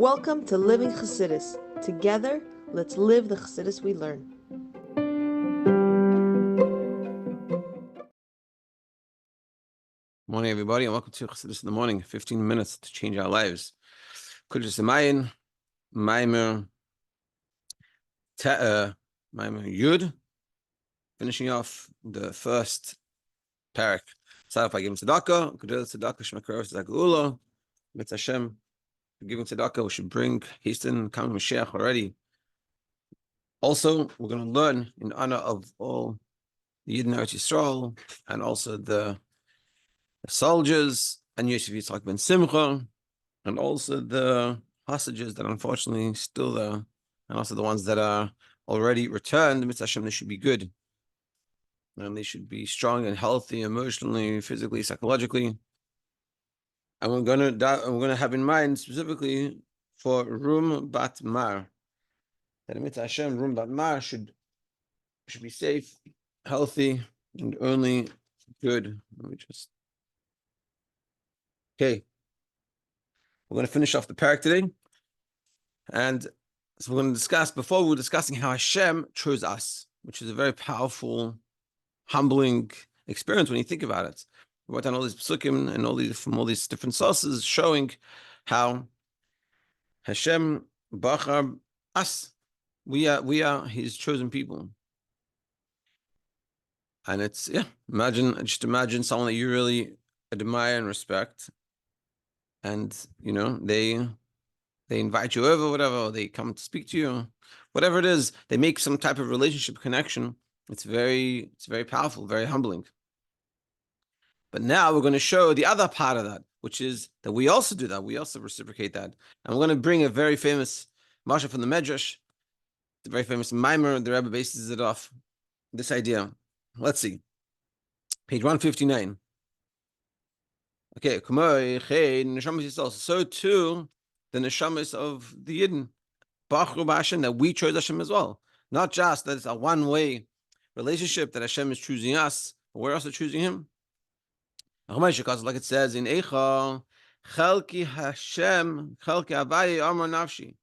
Welcome to Living Chassidus. Together, let's live the Chassidus we learn. Morning, everybody, and welcome to Chassidus in the Morning. 15 minutes to change our lives. Kuntres Maamar Yud. Finishing off the first parak. Start off by giving tzedakah. Kuntres tzedakah shmakaros zagula. With Hashem, giving tzedakah, we should bring hasten coming Mashiach already. Also, we're going to learn in honor of all the Yidden Eretz Yisroel and also the soldiers and Yosef Yitzchak ben Simcha, and also the hostages that unfortunately still there, and also the ones that are already returned. Mitzvah Hashem, they should be good, and they should be strong and healthy, emotionally, physically, psychologically. And we're gonna have in mind specifically for Rum Bat Mar, that Mitzvah Hashem, Rum Bat Mar should be safe, healthy, and only good. Let me just. Okay, we're going to finish off the parak today, and so we're going to discuss. Before we were discussing how Hashem chose us, which is a very powerful, humbling experience when you think about it. We wrote down all these psukim and from all these different sources showing how Hashem bachar us. We are His chosen people, and it's just imagine someone that you really admire and respect. And, they invite you over, whatever, they come to speak to you, whatever it is, they make some type of relationship connection. It's very powerful, very humbling. But now we're going to show the other part of that, which is that we also do that. We also reciprocate that. And we're going to bring a very famous Masha from the Medrash, the very famous Maamar. The Rebbe bases it off this idea. Let's see. Page 159. Okay, so too the neshamas of the Yidden, Bachru Hashem, that we chose Hashem as well. Not just that it's a one-way relationship that Hashem is choosing us, but we're also choosing Him. Like it says in Eicha, Chelki Hashem, Chelki Avayi Amar Nafshi.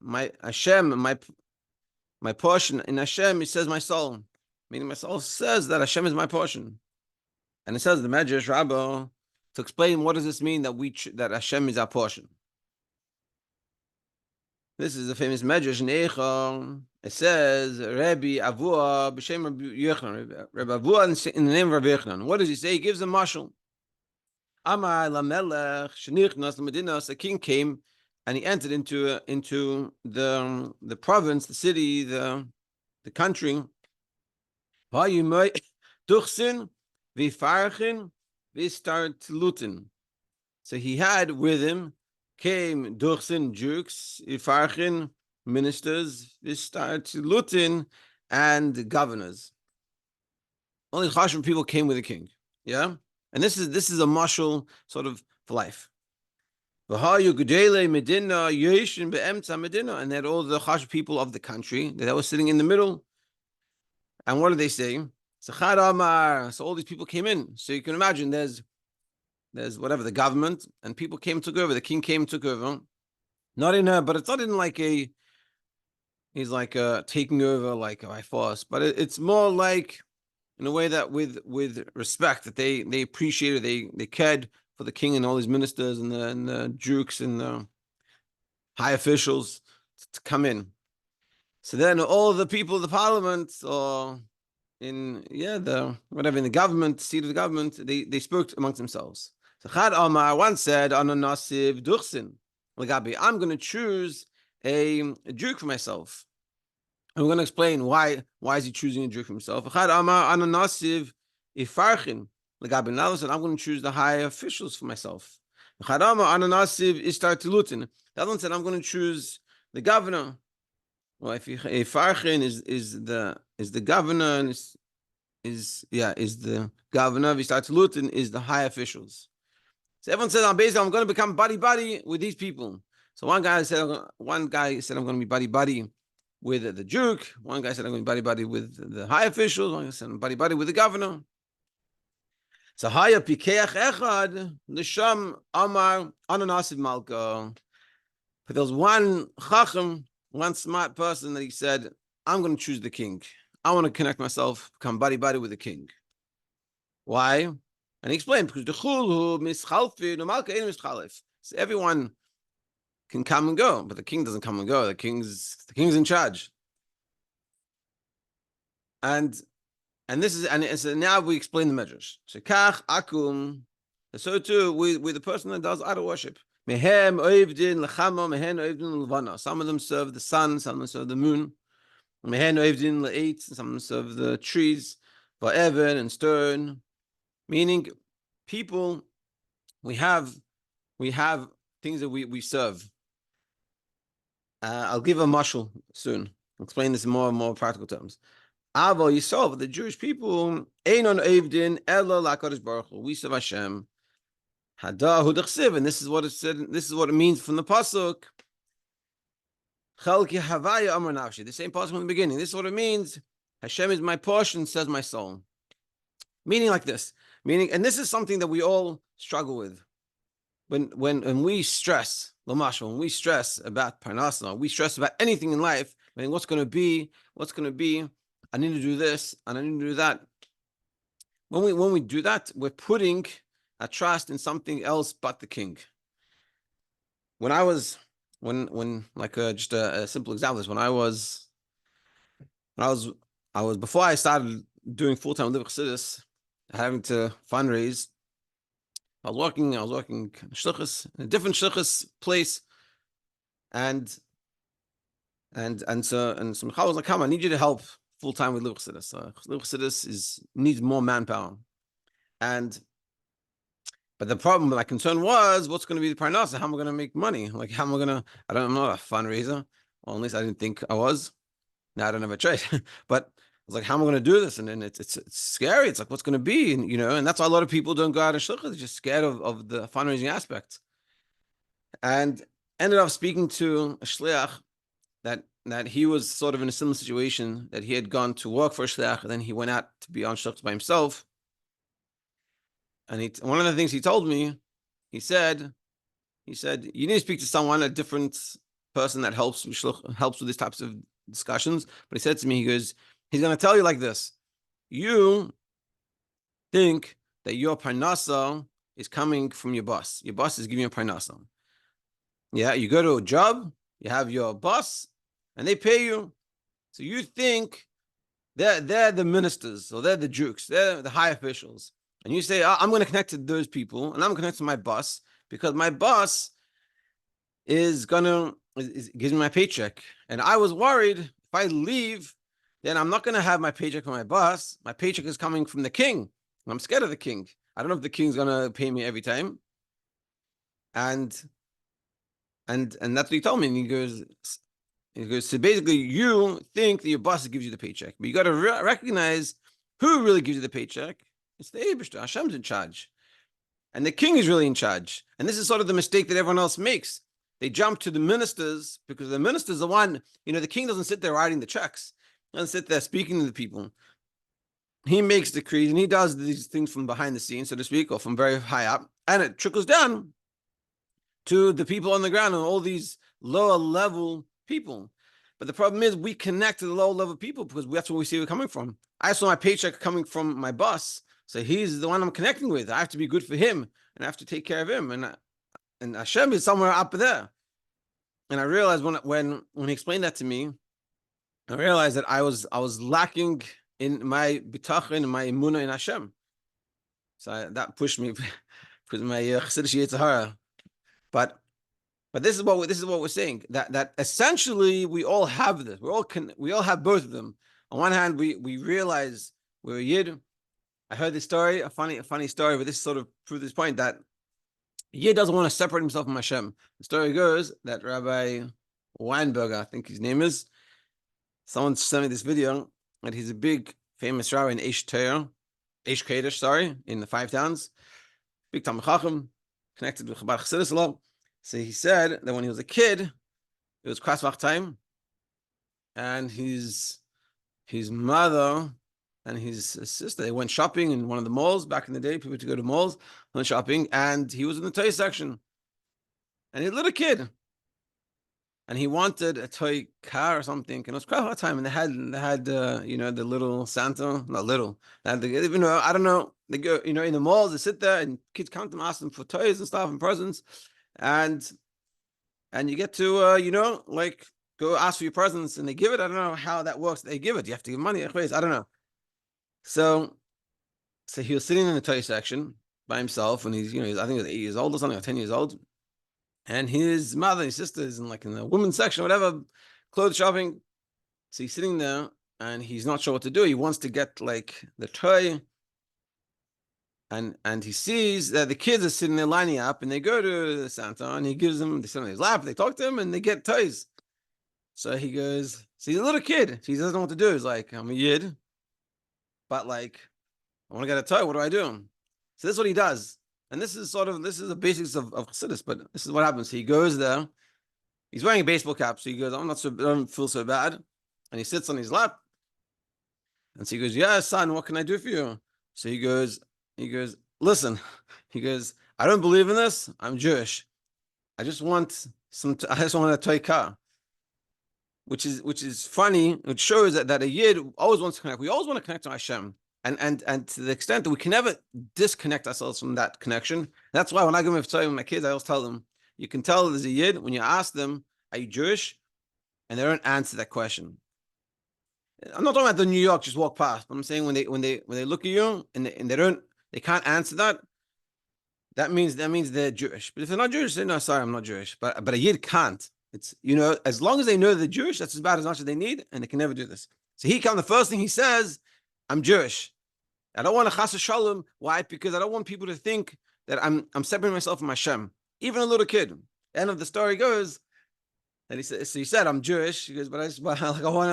My Hashem, my portion in Hashem, it says my soul. Meaning my soul says that Hashem is my portion. And it says the Medrash Rabbah, to explain what does this mean that Hashem is our portion. This is the famous Medrash in Eicha. It says Rabbi Avua b'shem Rabbi Yochanan. Rabbi Avua in the name of Rabbi Yochanan. What does he say? He gives a mashal. Amar lamelech shenichnas l'medinas. A king came and he entered into the province, the city, the country. Vayimay duchsin v'farchin. Lutin. So he had with him came Dursin Jukes, Ifarchin, ministers, Lutin, and governors. Only Hashem people came with the king. Yeah? And this is a marshal sort of for life. And they had all the Hashem people of the country that were sitting in the middle. And what did they say? So all these people came in. So you can imagine there's whatever, the government, and people came and took over. The king came and took over. But it's not in like he's like taking over like by force. But it's more like in a way that with respect, that they appreciated, they cared for the king and all his ministers and the dukes and the high officials to come in. So then all the people of the parliament or in the government, seat of the government, they spoke amongst themselves. So Chad Amar once said, Ananasiv Duchsin, I'm going to choose a Duke for myself. And we're going to explain why is he choosing a Duke for himself. Chad Amar Ananasiv Ifarchin, now said, I'm going to choose the high officials for myself. Chad Amar Ananasiv Istar Tilutin. The other one said, I'm going to choose the governor. Well, if Farchin is the governor, and is the governor, Lutin is the high officials. So everyone says, I'm going to become buddy with these people. So one guy said I'm going to be buddy with the duke. One guy said I'm going to be buddy with the high officials. One guy said I'm buddy with the governor. So haya pikeach echad l'sham amar ananasiv malka. But there was one chacham, one smart person that he said, I'm going to choose the king. I want to connect myself, become buddy-buddy with the king. Why? And he explained, because the chulu mischalfi, no malka ein mischalif. So everyone can come and go, but the king doesn't come and go. The king's in charge. And so now we explain the measures. Shekach akum. So too, with the person that does idol worship. Mehem oivdin lechama, mehen oivdin levana. Some of them serve the sun, some of them serve the moon. Mehen oivdin le'eit, some of them serve the trees, va'evan and stone. Meaning, people, we have things that we serve. I'll give a mashal soon. I'll explain this in more practical terms. Aval Yisrael, the Jewish people, Einon Eivdin Ela LaKadosh Baruch Hu. We serve Hashem. Hadahu Dechsiv, and this is what it said. This is what it means from the pasuk. Chalki Havaya Amar Nafshi. The same pasuk from the beginning. This is what it means. Hashem is my portion, says my soul. Meaning like this. And this is something that we all struggle with. When we stress, Lamash, when we stress about Parnasa, we stress about anything in life. I mean, what's going to be? I need to do this and I need to do that. When we do that, we're putting a trust in something else but the king. Just a simple example is when I was before I started doing full-time with Chassidus, having to fundraise. I was working shlichus, in a different shlichus place, and so Michal was like, "Come, I need you to help full-time with Chassidus. Chassidus needs more manpower." But the problem, my concern was, what's going to be the parnasa? How am I going to make money? Like, how am I going to? I'm not a fundraiser, or at least I didn't think I was. Now I don't have a trade, but I was like, how am I going to do this? And then it's scary. It's like, what's going to be? And and that's why a lot of people don't go out and shlichus. They're just scared of the fundraising aspect. And ended up speaking to a shliach that he was sort of in a similar situation, that he had gone to work for a shliach, and then he went out to be on shlichus by himself. And one of the things he told me, he said, you need to speak to someone, a different person that helps with these types of discussions. But he said to me, he goes, he's going to tell you like this: you think that your parnasa is coming from your boss. Your boss is giving you a parnasa. Yeah, you go to a job, you have your boss, and they pay you. So you think they're the ministers, or they're the jukes, they're the high officials. And you say, I'm going to connect to those people, and I'm going to connect to my boss, because my boss gives me my paycheck. And I was worried, if I leave, then I'm not going to have my paycheck from my boss. My paycheck is coming from the king. I'm scared of the king. I don't know if the king's going to pay me every time. And that's what he told me. And he goes, so basically, you think that your boss gives you the paycheck, but you got to recognize who really gives you the paycheck. It's the Eibishter. Hashem's in charge. And the king is really in charge. And this is sort of the mistake that everyone else makes. They jump to the ministers, because the minister's the one, the king doesn't sit there writing the checks. He doesn't sit there speaking to the people. He makes decrees and he does these things from behind the scenes, so to speak, or from very high up. And it trickles down to the people on the ground and all these lower level people. But the problem is we connect to the lower level people because that's where we see we're coming from. I saw my paycheck coming from my boss. So he's the one I'm connecting with. I have to be good for him and I have to take care of him. And Hashem is somewhere up there. And I realized when he explained that to me, I realized that I was lacking in my bitachon and my emunah in Hashem. So that pushed me because my Chassidish Yitzhara. But this is what we're saying, that essentially we all have this. We all have both of them. On one hand, we realize we're a Yid. I heard this story, a funny story, but this sort of proved this point that Yid doesn't want to separate himself from Hashem. The story goes that Rabbi Weinberger, I think his name is, someone sent me this video, that he's a big famous rabbi in Eish Kodesh, in the Five Towns, big Talmid Chacham, connected with Chabad Chassidus a lot. So he said that when he was a kid, it was Krasvach time, and his mother and his sister, they went shopping in one of the malls. Back in the day, people used to go to malls, went shopping, and he was in the toy section. And he's a little kid. and he wanted a toy car or something. And it was quite a hard time. And they had the little Santa, not little. They had I don't know. They go, in the malls. They sit there, and kids come to them, ask them for toys and stuff and presents, and you get to like go ask for your presents, and they give it. I don't know how that works. They give it. You have to give money. I don't know. So he was sitting in the toy section by himself, and he's I think he was 8 years old or something, or 10 years old. And his mother and his sister is in the women's section, whatever, clothes shopping. So he's sitting there and he's not sure what to do. He wants to get the toy. And he sees that the kids are sitting there lining up, and they go to the Santa, and he gives them, they sit on his lap, they talk to him, and they get toys. So he goes, so he's a little kid. So he doesn't know what to do. He's like, I'm a yid, but I want to get a toy. What do I do? So this is what he does. And this is the basics of Chassidus, but this is what happens. He goes there. He's wearing a baseball cap, so he goes, I don't feel so bad. And he sits on his lap. And so he goes, yeah, son, what can I do for you? So he goes, listen, he goes, I don't believe in this. I'm Jewish. I just want a toy car. Which is funny. It shows that a Yid always wants to connect. We always want to connect to Hashem. And to the extent that we can never disconnect ourselves from that connection. That's why when I go with my kids, I always tell them, you can tell there's a Yid when you ask them, are you Jewish? And they don't answer that question. I'm not talking about the New York, just walk past, but I'm saying when they look at you and they can't answer that, that means they're Jewish. But if they're not Jewish, they say, no, sorry, I'm not Jewish. But a Yid can't. It's, as long as they know they're Jewish, that's about as much as they need, and they can never do this. So the first thing he says, I'm Jewish. I don't want to chas shalom. Why? Because I don't want people to think that I'm separating myself from Hashem. Even a little kid. The end of the story goes, and he said, I'm Jewish. He goes, but I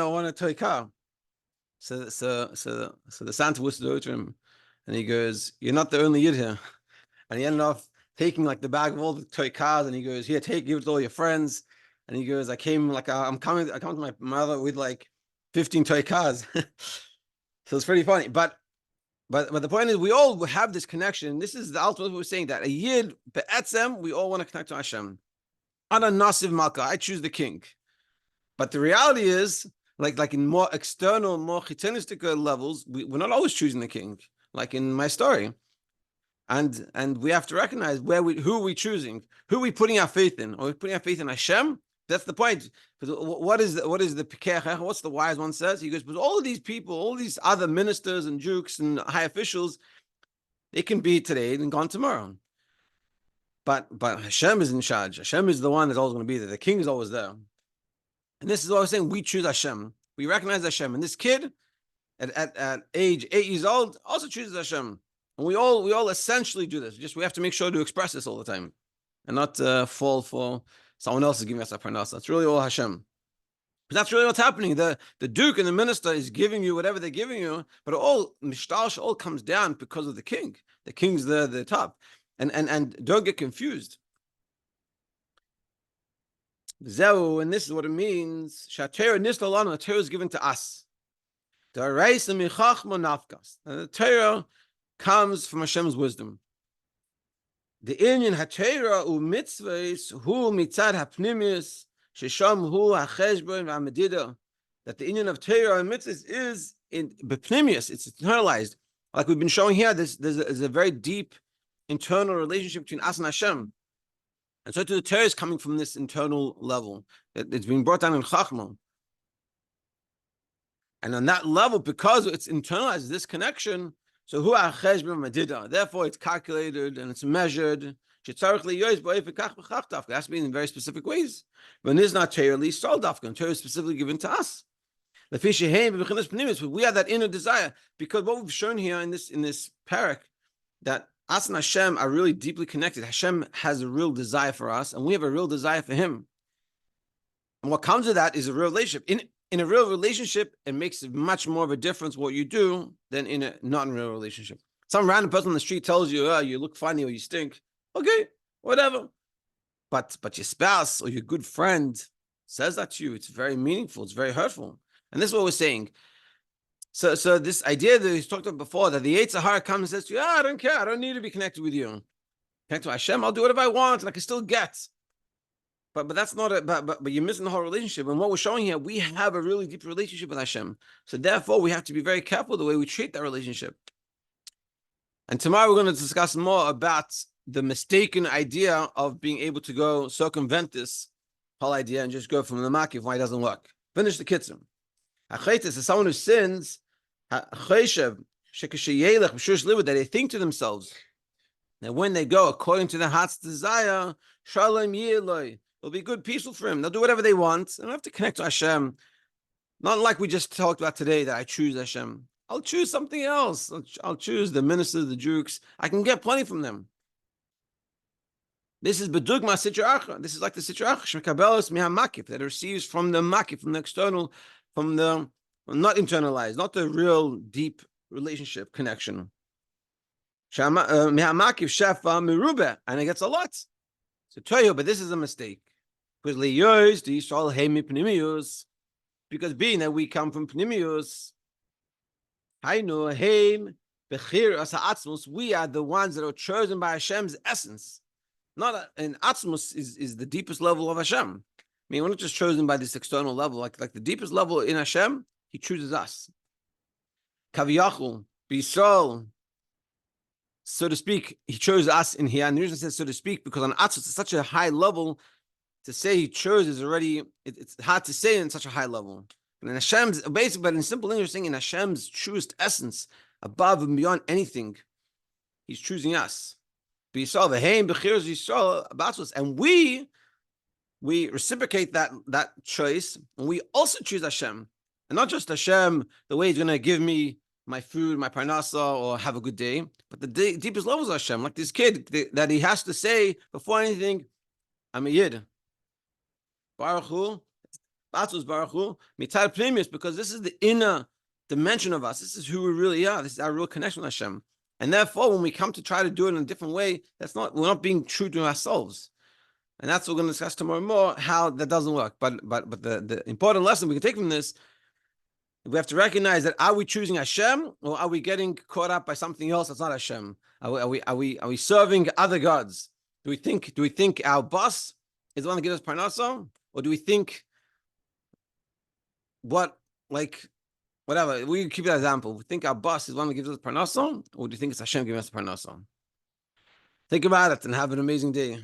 want a toy car. So the Santa whistled to him, and he goes, you're not the only Yid here. And he ended up taking the bag of all the toy cars, and he goes, here, give it to all your friends. And he goes, I come to my mother with 15 toy cars. So it's pretty funny. But the point is, we all have this connection. This is the ultimate. We're saying that a Yid, be'etzem, we all want to connect to Hashem. Ana nasiv malka, I choose the king. But the reality is, like in more external, more chitanistic levels, we're not always choosing the king. Like in my story. And we have to recognize who are we choosing? Who are we putting our faith in? Are we putting our faith in Hashem? That's the point. What is the Pekech? What's the wise one says? He goes, but all of these people, all these other ministers and jukes and high officials, they can be today and gone tomorrow. But Hashem is in charge. Hashem is the one that's always going to be there. The king is always there. And this is what I was saying. We choose Hashem. We recognize Hashem. And this kid at age 8 years old also chooses Hashem. And we all essentially do this. Just we have to make sure to express this all the time and not fall for someone else is giving us a parnasa. That's really all Hashem. But that's really what's happening. The duke and the minister is giving you whatever they're giving you, but all comes down because of the king. The king's the top. And don't get confused. Zeu, and this is what it means. The Torah is given to us. The Torah comes from Hashem's wisdom. The inyan haTorah u mitzvahs hu mitzad hapnimis shesham hu hacheshbon v'amedida. That the inyan of Torah and mitzvahs is in bepnimius. It's internalized. Like we've been showing here, there's a very deep internal relationship between us and Hashem. And so the Torah is coming from this internal level. It's being brought down in Chachma. And on that level, because it's internalized, this connection, so therefore it's calculated and it's measured. It has to be in very specific ways. When it's not Torah is specifically given to us. We have that inner desire, because what we've shown here in this parak, that us and Hashem are really deeply connected. Hashem has a real desire for us, and we have a real desire for Him. And what comes with that is a real relationship. In a real relationship, it makes much more of a difference what you do than in a non-real relationship. Some random person on the street tells you, oh, you look funny or you stink. Okay, whatever. But your spouse or your good friend says that to you. It's very meaningful. It's very hurtful. And this is what we're saying. So this idea that we talked about before, that the Yetzer Hara comes and says to you, I don't care. I don't need to be connected with you. Connect to Hashem, I'll do whatever I want and I can still get. But that's not a but you're missing the whole relationship. And what we're showing here, we have a really deep relationship with Hashem. So therefore, we have to be very careful the way we treat that relationship. And tomorrow we're going to discuss more about the mistaken idea of being able to go circumvent this whole idea and just go from the makif, why it doesn't work. Finish the kitzim. Achaytis is someone who sins. That they think to themselves that when they go according to their heart's desire, shalom yiloi, it'll be good, peaceful for him. They'll do whatever they want. They don't have to connect to Hashem. Not like we just talked about today that I choose Hashem. I'll choose something else. I'll choose the ministers, the Jukes. I can get plenty from them. This is bedugma sitracha. This is like the sitracha shmekabelos mihamakif that receives from the makif, from the external, from the not internalized, not the real deep relationship connection. Mihamakif shefa merube, and it gets a lot. So toyo, but this is a mistake because leyos the Yisrael heim pnimius, because being that we come from pnimius. Hainu heim bechir as ha'atzmus. We are the ones that are chosen by Hashem's essence. Not and atzmus is the deepest level of Hashem. I mean, we're not just chosen by this external level. Like the deepest level in Hashem, He chooses us. Kaviyachul b'Yisrael, so to speak, He chose us in here. And the reason it says so to speak because on atzmus it's such a high level. To say He chose is already it's hard to say in such a high level. And in Hashem's, basically, but in simple English, saying in Hashem's truest essence, above and beyond anything, He's choosing us. And we reciprocate that choice, and we also choose Hashem. And not just Hashem, the way He's going to give me my food, my parnasa, or have a good day, but the deepest levels of Hashem, like this kid, that he has to say before anything, I'm a Yid. Baruch Hu. Baruch Hu, mitar pnimius, because this is the inner dimension of us. This is who we really are. This is our real connection with Hashem. And therefore, when we come to try to do it in a different way, we're not being true to ourselves. And that's what we're going to discuss tomorrow more, how that doesn't work. But the important lesson we can take from this, we have to recognize that are we choosing Hashem or are we getting caught up by something else that's not Hashem? Are we serving other gods? Do we think our boss is the one that gives us parnasa, or do we think whatever, we keep that example. We think our boss is the one that gives us parnasa, or do you think it's Hashem giving us parnasa? Think about it and have an amazing day.